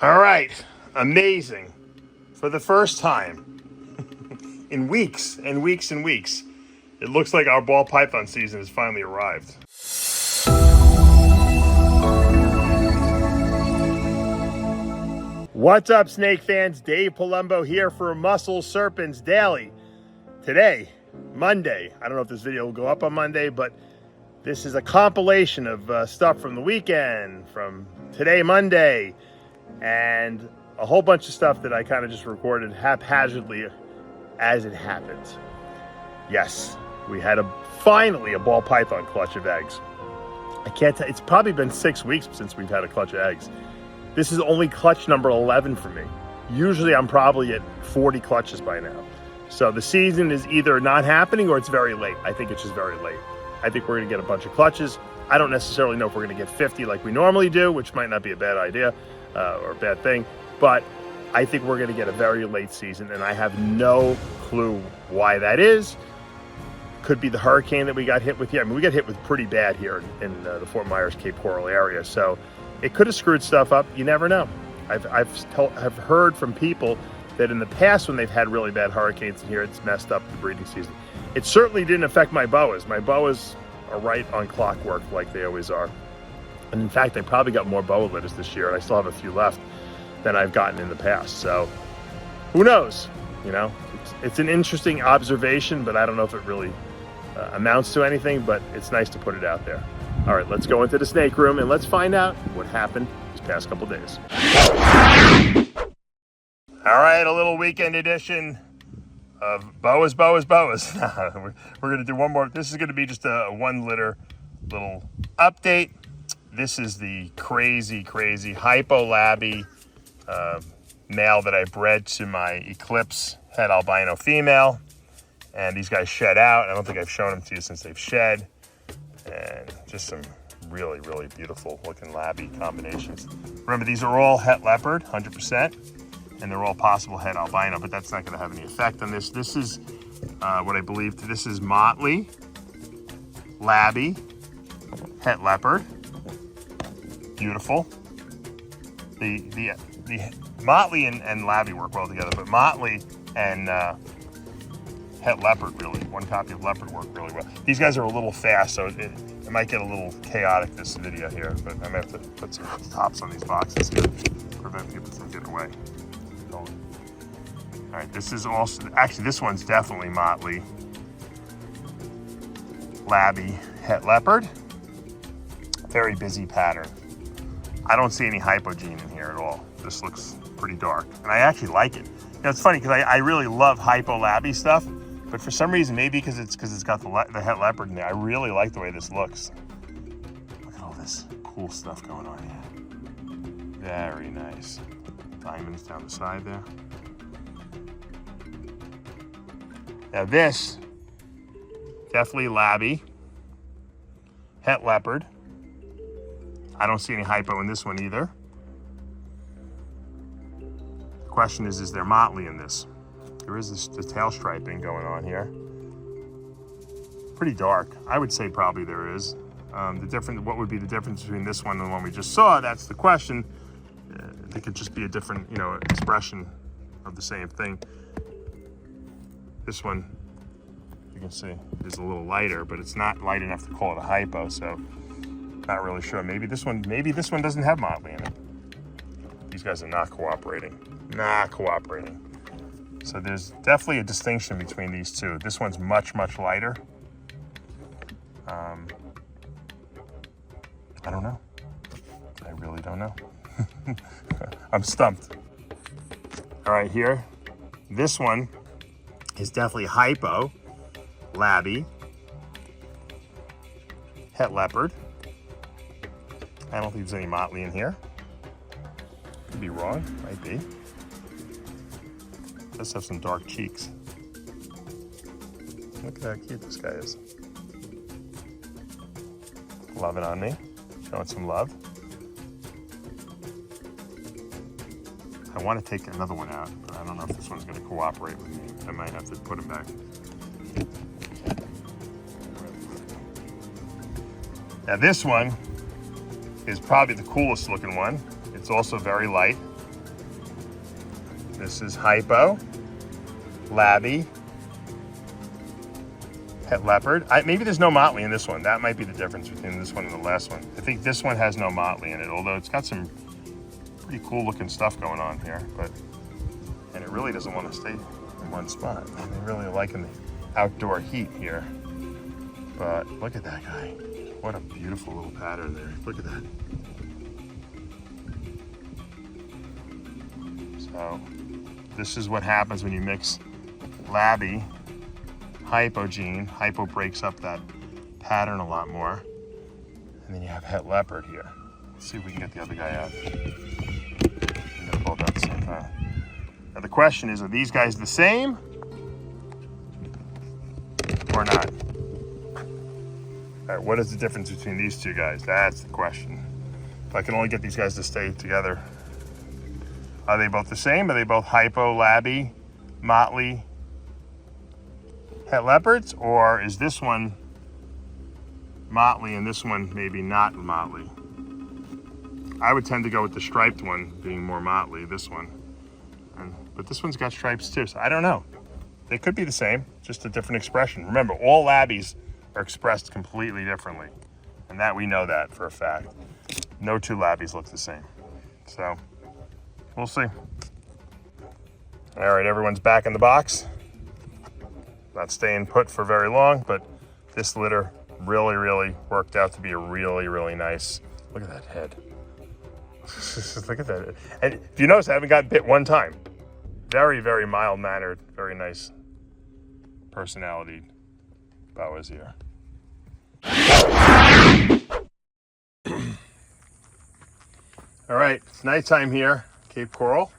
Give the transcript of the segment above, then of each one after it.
All right, amazing. For the first time in weeks and weeks and weeks, it looks like our ball python season has finally arrived. What's up, snake fans? Dave Palumbo here for Muscle Serpents Daily. Today, Monday, I don't know if this video will go up on Monday, but this is a compilation of stuff from the weekend, from today, Monday, and a whole bunch of stuff that I kind of just recorded haphazardly as it happened. Yes, we had finally a ball python clutch of eggs. I can't tell, it's probably been 6 weeks since we've had a clutch of eggs. This is only clutch number 11 for me. Usually I'm probably at 40 clutches by now. So the season is either not happening or it's very late. I think it's just very late. I think we're gonna get a bunch of clutches. I don't necessarily know if we're gonna get 50 like we normally do, which might not be a bad idea or a bad thing, but I think we're gonna get a very late season, and I have no clue why that is. Could be the hurricane that we got hit with here. I mean, we got hit with pretty bad here in the Fort Myers, Cape Coral area. So it could have screwed stuff up. You never know. I've heard from people that in the past when they've had really bad hurricanes in here, it's messed up the breeding season. It certainly didn't affect my boas. My boas are right on clockwork like they always are. And in fact, I probably got more boa litters this year, and I still have a few left than I've gotten in the past. So who knows? You know, it's an interesting observation, but I don't know if it really amounts to anything, but it's nice to put it out there. All right, let's go into the snake room and let's find out what happened these past couple days. All right, a little weekend edition of boas. We're gonna do one more. This is gonna be just a one litter little update. This is the crazy Hypo Laby male that I bred to my Eclipse het albino female. And these guys shed out. I don't think I've shown them to you since they've shed. And just some really beautiful looking Laby combinations. Remember, these are all het leopard, 100%. And they're all possible het albino, but that's not gonna have any effect on this. This is what I believe, this is Motley, Laby, het leopard. Beautiful. The Motley and Laby work well together, but Motley and het leopard really, one copy of leopard work really well. These guys are a little fast, so it might get a little chaotic this video here, but I might have to put some tops on these boxes here to prevent people from getting away. All right, this is also, actually this one's definitely Motley, Laby, het leopard. Very busy pattern. I don't see any hypogene in here at all. This looks pretty dark, and I actually like it. You know, it's funny because I really love Hypo Laby stuff, but for some reason, maybe because it's got the het leopard in there, I really like the way this looks. Look at all this cool stuff going on here. Very nice. Diamonds down the side there. Now this, definitely Laby, het leopard. I don't see any hypo in this one either. The question is there Motley in this? There is the tail striping going on here. Pretty dark. I would say probably there is. What would be the difference between this one and the one we just saw? That's the question. It could just be a different, expression of the same thing. This one, you can see, is a little lighter, but it's not light enough to call it a hypo, so not really sure. Maybe this one doesn't have Motley in it. These guys are not cooperating. So there's definitely a distinction between these two. This one's much lighter. I don't know. I really don't know. I'm stumped. All right, here. This one is definitely Hypo Laby, het leopard. I don't think there's any Motley in here. Could be wrong, might be. Does have some dark cheeks. Look at how cute this guy is. Loving on me, showing some love. I want to take another one out, but I don't know if this one's going to cooperate with me. I might have to put him back. Now this one is probably the coolest looking one. It's also very light. This is Hypo Laby Het Leopard. Maybe there's no motley in this one. That might be the difference between this one and the last one. I think this one has no motley in it, although it's got some pretty cool looking stuff going on here. And it really doesn't want to stay in one spot. I'm really liking the outdoor heat here. But look at that guy. What a beautiful little pattern there. Look at that. So this is what happens when you mix Laby, Hypo gene. Hypo breaks up that pattern a lot more. And then you have Het Leopard here. Let's see if we can get the other guy out. I'm gonna both out at the same time. Now the question is, are these guys the same or not? All right, what is the difference between these two guys? That's the question. If I can only get these guys to stay together. Are they both the same? Are they both Hypo Laby, motley Het Leopards? Or is this one motley and this one maybe not motley? I would tend to go with the striped one being more motley, this one. But this one's got stripes too, so I don't know. They could be the same, just a different expression. Remember, all Labbies are expressed completely differently. And that we know that for a fact. No two Labbies look the same. So, we'll see. All right, everyone's back in the box. Not staying put for very long, but this litter really, really worked out to be a really, really nice. Look at that head. Look at that. And if you notice, I haven't got bit one time. Very, very mild-mannered, very nice personality boas here. All right, it's nighttime here, Cape Coral.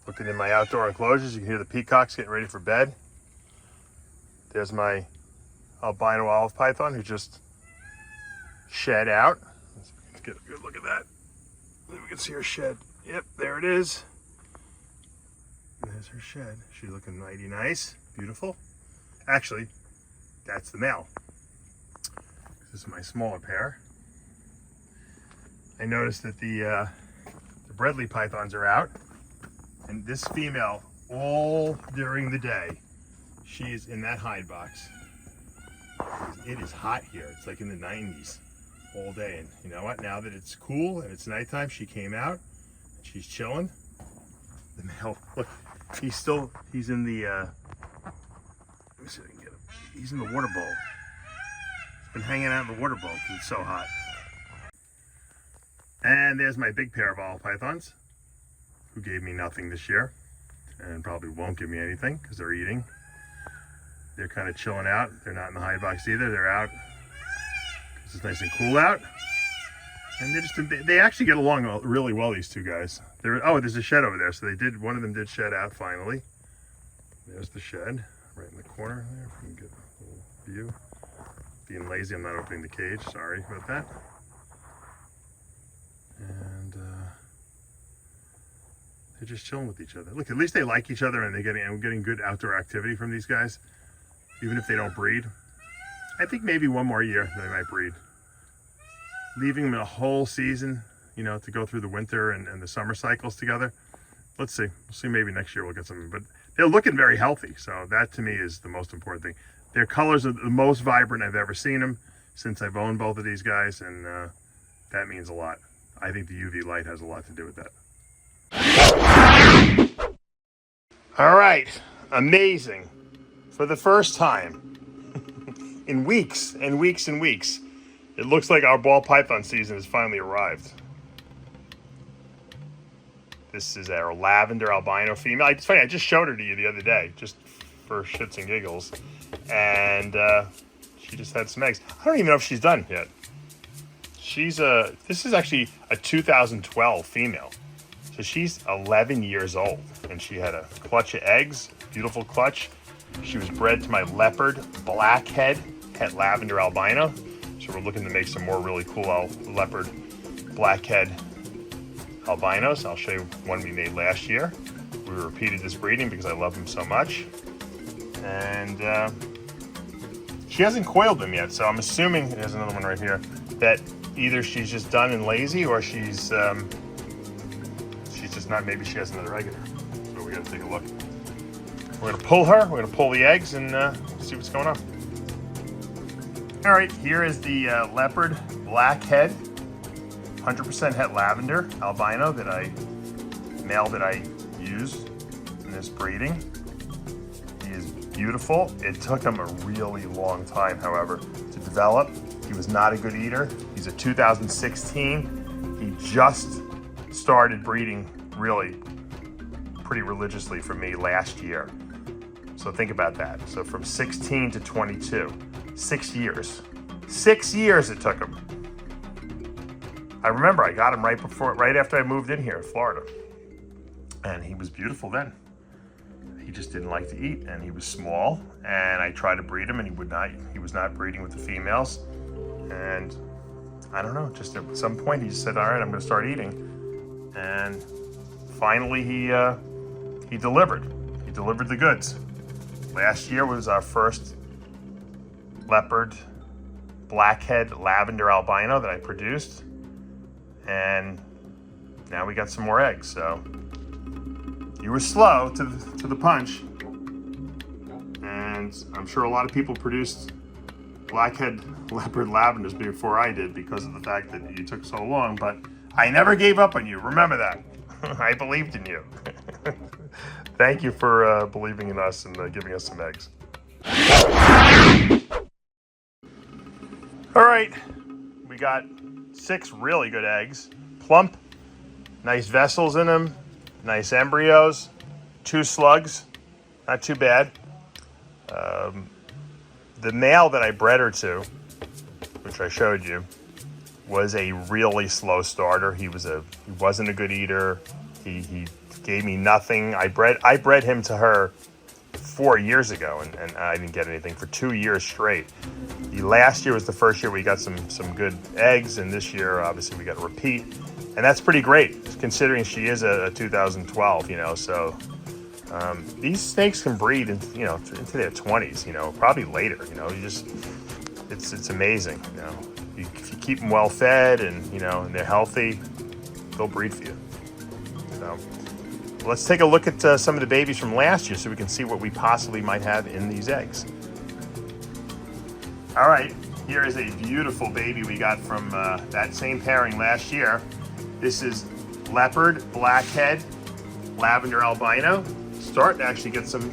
Looking in my outdoor enclosures, you can hear the peacocks getting ready for bed. There's my Albino Olive Python who just shed out. Let's get a good look at that. Maybe we can see her shed. Yep, there it is. There's her shed. She's looking mighty nice, beautiful. Actually, that's the male. This is my smaller pair. I noticed that the Bredli pythons are out, and this female, all during the day, she's in that hide box. It is hot here. It's like in the 90s all day, and you know what? Now that it's cool and it's nighttime, she came out. She's chilling. The male, look, he's in the. Let me see if I can get him. He's in the water bowl. He's been hanging out in the water bowl because it's so hot. And there's my big pair of olive pythons, who gave me nothing this year, and probably won't give me anything because they're eating. They're kind of chilling out. They're not in the hide box either. They're out because it's nice and cool out. And they actually get along really well, these two guys. Oh, there's a shed over there. So one of them did shed out finally. There's the shed right in the corner there. If we can get a little view. Being lazy, I'm not opening the cage. Sorry about that. And they're just chilling with each other. Look, at least they like each other, and I'm getting good outdoor activity from these guys, even if they don't breed. I think maybe one more year they might breed. Leaving them a whole season, you know, to go through the winter and the summer cycles together. Let's see. We'll see. Maybe next year we'll get something. But they're looking very healthy, so that to me is the most important thing. Their colors are the most vibrant I've ever seen them since I've owned both of these guys, and that means a lot. I think the UV light has a lot to do with that. All right, amazing. For the first time in weeks and weeks and weeks, it looks like our ball python season has finally arrived. This is our Lavender Albino female. It's funny, I just showed her to you the other day, just for shits and giggles. And she just had some eggs. I don't even know if she's done yet. This is actually a 2012 female. So she's 11 years old, and she had a clutch of eggs, beautiful clutch. She was bred to my leopard blackhead Het Lavender Albino. So we're looking to make some more really cool leopard blackhead albinos. I'll show you one we made last year. We repeated this breeding because I love them so much. And she hasn't coiled them yet, so I'm assuming, there's another one right here, that either she's just done and lazy, or she's she's just not, maybe she has another egg in her. So we gotta take a look. We're gonna pull her, we're gonna pull the eggs and see what's going on. All right, here is the leopard blackhead, 100% het lavender albino male that I use in this breeding. He is beautiful. It took him a really long time, however, to develop. He was not a good eater. He's a 2016. He just started breeding really pretty religiously for me last year. So think about that. So from 16 to 22, 6 years. 6 years it took him. I remember I got him right after I moved in here in Florida. And he was beautiful then. He just didn't like to eat, and he was small, and I tried to breed him and he was not breeding with the females. And I don't know, just at some point he just said, all right, I'm gonna start eating. And finally he delivered. He delivered the goods. Last year was our first leopard blackhead lavender albino that I produced. And now we got some more eggs, so you were slow to the punch. And I'm sure a lot of people produced blackhead leopard lavenders before I did because of the fact that you took so long, but I never gave up on you. Remember that. I believed in you. Thank you for believing in us and giving us some eggs. All right, we got 6 really good eggs. Plump, nice vessels in them, nice embryos, 2 slugs, not too bad. The male that I bred her to, which I showed you, was a really slow starter. He wasn't a good eater. He gave me nothing. I bred him to her 4 years ago, and I didn't get anything for 2 years straight. The last year was the first year we got some good eggs, and this year obviously we got a repeat, and that's pretty great considering she is a 2012. So these snakes can breed into their 20s. Probably later. It's amazing. If you keep them well fed and and they're healthy, they'll breed for you. So let's take a look at some of the babies from last year so we can see what we possibly might have in these eggs. All right, here is a beautiful baby we got from that same pairing last year. This is leopard blackhead lavender albino. Starting to actually get some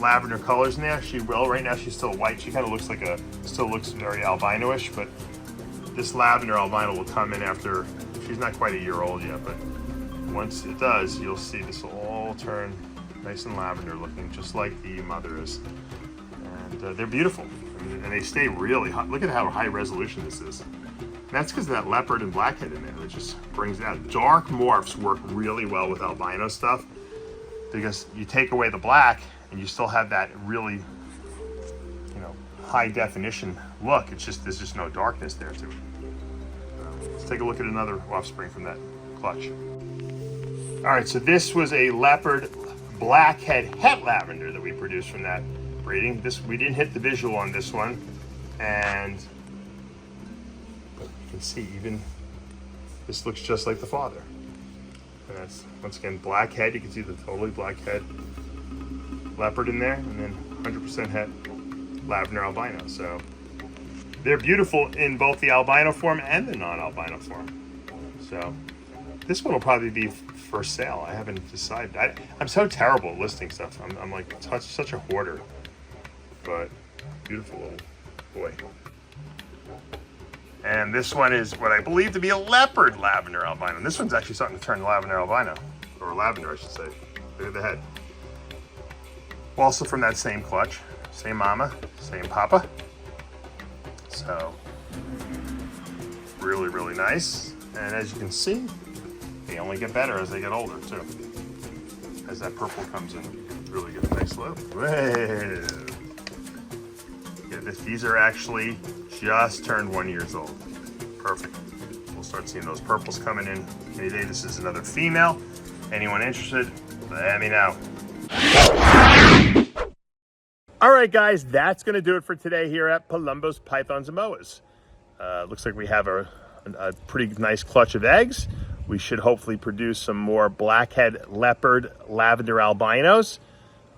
lavender colors in there. She will. Right now she's still white. She kind of still looks very albino-ish, but this lavender albino will come in after, she's not quite a year old yet, but once it does, you'll see this will all turn nice and lavender looking, just like the mother is. And they're beautiful. And they stay really hot. Look at how high resolution this is. And that's because of that leopard and blackhead in there that just brings it out. Dark morphs work really well with albino stuff because you take away the black and you still have that really, high definition look. It's just, there's just no darkness there to it. Let's take a look at another offspring from that clutch. All right, so this was a leopard blackhead het lavender that we produced from that breeding. We didn't hit the visual on this one, and you can see even this looks just like the father. And that's, once again, blackhead. You can see the totally blackhead leopard in there, and then 100% het lavender albino. So they're beautiful in both the albino form and the non-albino form. So this one will probably be for sale. I haven't decided. I'm so terrible at listing stuff. I'm like such a hoarder, but beautiful little boy. And this one is what I believe to be a leopard lavender albino. And this one's actually starting to turn lavender albino, or lavender, I should say. Look at the head. Also from that same clutch, same mama, same papa. So really, really nice. And as you can see, they only get better as they get older too. As that purple comes in, really get a nice look. Whoa. Yeah, these are actually just turned 1 year old. Perfect. We'll start seeing those purples coming in any day. This is another female. Anyone interested, let me know. All right, guys, that's going to do it for today here at Palumbo's Pythons and Boas. Looks like we have a pretty nice clutch of eggs. we should hopefully produce some more blackhead leopard lavender albinos.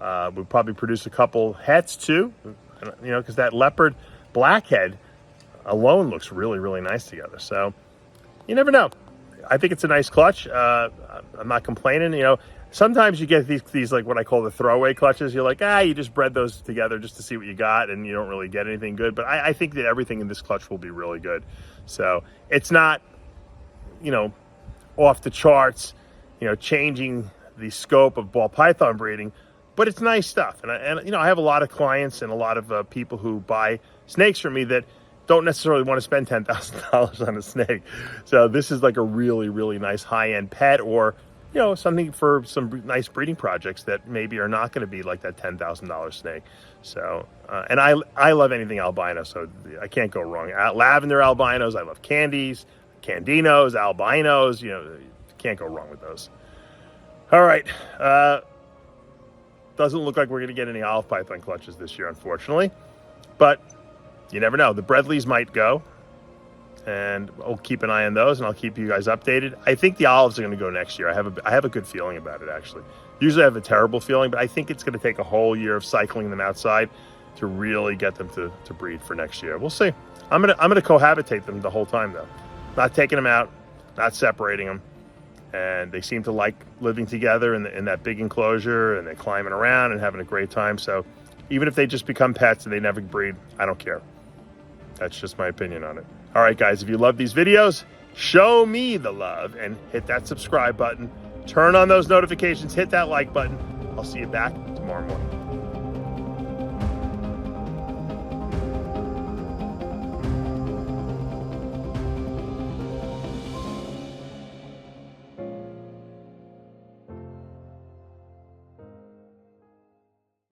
We'll probably produce a couple hets too, you know, because that leopard blackhead alone looks really, really nice together. So you never know. I think it's a nice clutch. I'm not complaining. You know, sometimes you get these like what I call the throwaway clutches. You're like, you just bred those together just to see what you got, and you don't really get anything good. But I think that everything in this clutch will be really good. So it's not, you know, off the charts, you know, changing the scope of ball python breeding, but it's nice stuff. And you know, I have a lot of clients and a lot of people who buy snakes from me that don't necessarily want to spend $10,000 on a snake. So this is like a really, really nice high-end pet, or, you know, something for some nice breeding projects that maybe are not going to be like that $10,000 snake. So, and I love anything albino, so I can't go wrong. Lavender albinos, I love candies, candinos, albinos, you know, can't go wrong with those. All right. Doesn't look like we're going to get any olive python clutches this year, unfortunately, but you never know. The Bredleys might go, and I'll keep an eye on those, and I'll keep you guys updated. I think the olives are going to go next year. I have a good feeling about it, actually. Usually I have a terrible feeling, but I think it's going to take a whole year of cycling them outside to really get them to breed for next year. We'll see. I'm gonna cohabitate them the whole time, though. Not taking them out, not separating them. And they seem to like living together in that big enclosure, and they're climbing around and having a great time. So even if they just become pets and they never breed, I don't care. That's just my opinion on it. All right, guys, if you love these videos, show me the love and hit that subscribe button. Turn on those notifications, hit that like button. I'll see you back tomorrow morning.